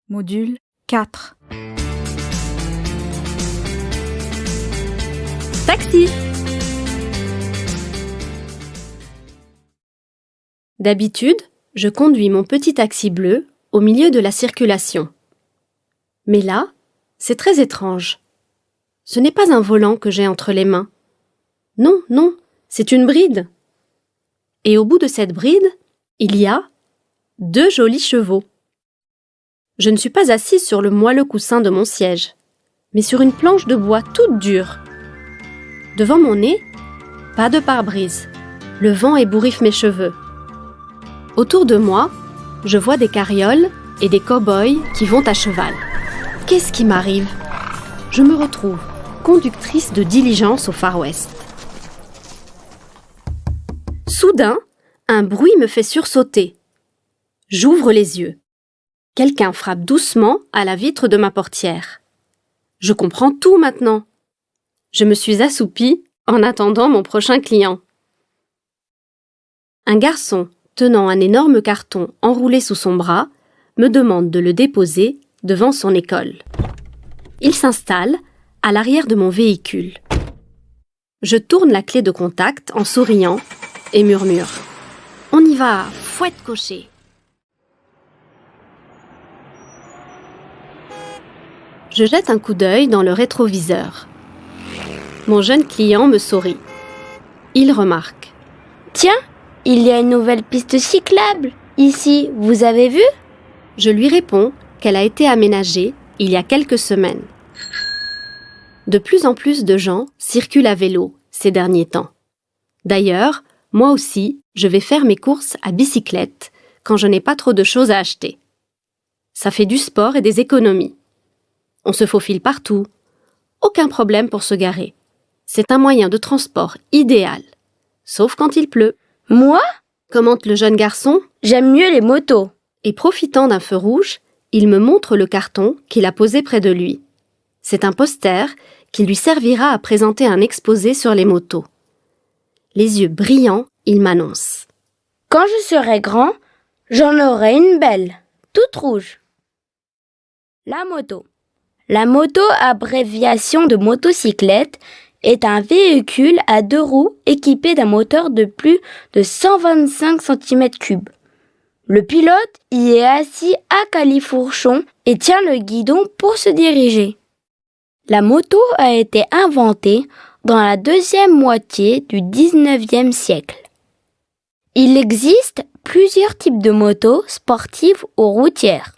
Module 4. Taxi! D'habitude, je conduis mon petit taxi bleu au milieu de la circulation. Mais là, c'est très étrange. Ce n'est pas un volant que j'ai entre les mains. Non, c'est une bride. Et au bout de cette bride, il y a 2 jolis chevaux. Je ne suis pas assise sur le moelleux coussin de mon siège, mais sur une planche de bois toute dure. Devant mon nez, pas de pare-brise. Le vent ébouriffe mes cheveux. Autour de moi, je vois des carrioles et des cow-boys qui vont à cheval. Qu'est-ce qui m'arrive? Je me retrouve conductrice de diligence au Far West. Soudain, un bruit me fait sursauter. J'ouvre les yeux. Quelqu'un frappe doucement à la vitre de ma portière. Je comprends tout maintenant. Je me suis assoupie en attendant mon prochain client. Un garçon, tenant un énorme carton enroulé sous son bras, me demande de le déposer devant son école. Il s'installe à l'arrière de mon véhicule. Je tourne la clé de contact en souriant et murmure « On y va, fouette cocher !» Je jette un coup d'œil dans le rétroviseur. Mon jeune client me sourit. Il remarque. « Tiens, il y a une nouvelle piste cyclable ici, vous avez vu ?» Je lui réponds qu'elle a été aménagée il y a quelques semaines. De plus en plus de gens circulent à vélo ces derniers temps. D'ailleurs, moi aussi, je vais faire mes courses à bicyclette quand je n'ai pas trop de choses à acheter. Ça fait du sport et des économies. On se faufile partout. Aucun problème pour se garer. C'est un moyen de transport idéal. Sauf quand il pleut. « Moi ? » commente le jeune garçon. « J'aime mieux les motos. » Et profitant d'un feu rouge, il me montre le carton qu'il a posé près de lui. C'est un poster qui lui servira à présenter un exposé sur les motos. Les yeux brillants, il m'annonce. « Quand je serai grand, j'en aurai une belle, toute rouge. » La moto. La moto, abréviation de motocyclette, est un véhicule à 2 roues équipé d'un moteur de plus de 125 cm3. Le pilote y est assis à califourchon et tient le guidon pour se diriger. La moto a été inventée dans la deuxième moitié du 19e siècle. Il existe plusieurs types de motos sportives ou routières.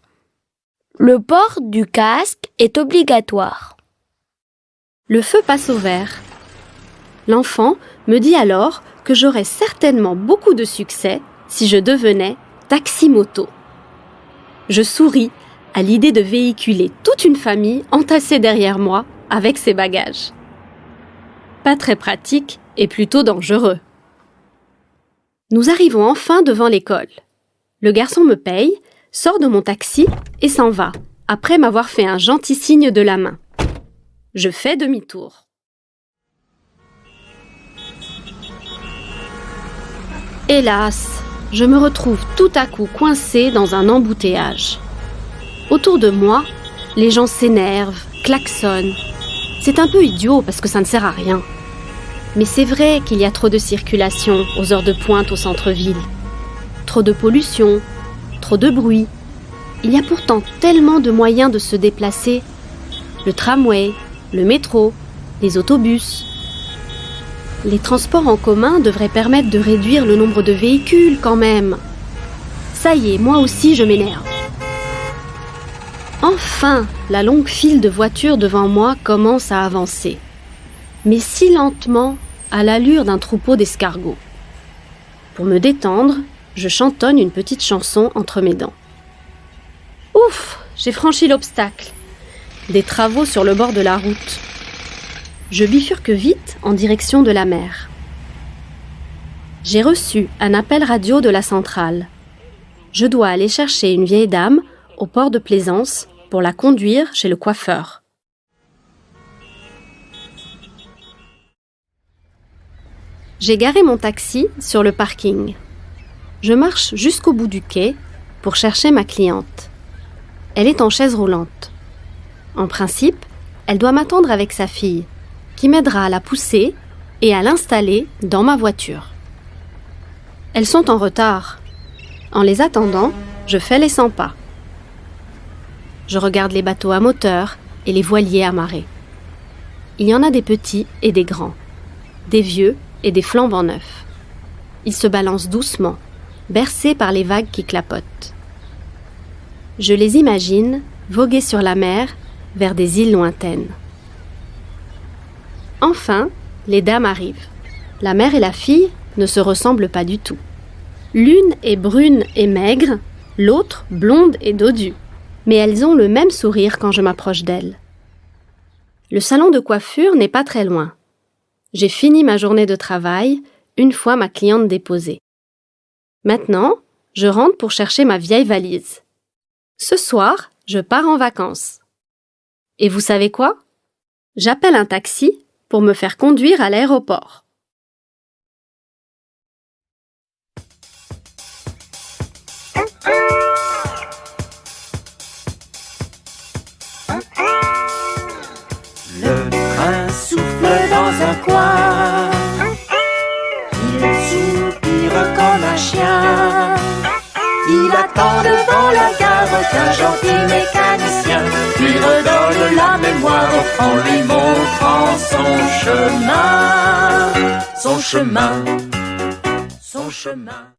Le port du casque est obligatoire. Le feu passe au vert. L'enfant me dit alors que j'aurais certainement beaucoup de succès si je devenais taxi-moto. Je souris à l'idée de véhiculer toute une famille entassée derrière moi avec ses bagages. Pas très pratique et plutôt dangereux. Nous arrivons enfin devant l'école. Le garçon me paye, sort de mon taxi et s'en va, après m'avoir fait un gentil signe de la main. Je fais demi-tour. Hélas, je me retrouve tout à coup coincée dans un embouteillage. Autour de moi, les gens s'énervent, klaxonnent. C'est un peu idiot parce que ça ne sert à rien. Mais c'est vrai qu'il y a trop de circulation aux heures de pointe au centre-ville. Trop de pollution, trop de bruit. Il y a pourtant tellement de moyens de se déplacer. Le tramway, le métro, les autobus. Les transports en commun devraient permettre de réduire le nombre de véhicules quand même. Ça y est, moi aussi je m'énerve. Enfin, la longue file de voitures devant moi commence à avancer. Mais si lentement, à l'allure d'un troupeau d'escargots. Pour me détendre, je chantonne une petite chanson entre mes dents. Ouf, j'ai franchi l'obstacle. Des travaux sur le bord de la route. Je bifurque vite en direction de la mer. J'ai reçu un appel radio de la centrale. Je dois aller chercher une vieille dame au port de Plaisance pour la conduire chez le coiffeur. J'ai garé mon taxi sur le parking. Je marche jusqu'au bout du quai pour chercher ma cliente. Elle est en chaise roulante. En principe, elle doit m'attendre avec sa fille, qui m'aidera à la pousser et à l'installer dans ma voiture. Elles sont en retard. En les attendant, je fais les 100 pas. Je regarde les bateaux à moteur et les voiliers amarrés. Il y en a des petits et des grands, des vieux et des flambant neufs. Ils se balancent doucement, bercés par les vagues qui clapotent. Je les imagine voguer sur la mer vers des îles lointaines. Enfin, les dames arrivent. La mère et la fille ne se ressemblent pas du tout. L'une est brune et maigre, l'autre blonde et dodue. Mais elles ont le même sourire quand je m'approche d'elles. Le salon de coiffure n'est pas très loin. J'ai fini ma journée de travail une fois ma cliente déposée. Maintenant, je rentre pour chercher ma vieille valise. Ce soir, je pars en vacances. Et vous savez quoi? J'appelle un taxi pour me faire conduire à l'aéroport. Le train souffle dans un coin, il soupire comme un chien. Il attend devant la gare qu'un gentil mécanicien lui redonne la mémoire en lui montrant son chemin, son chemin, son chemin.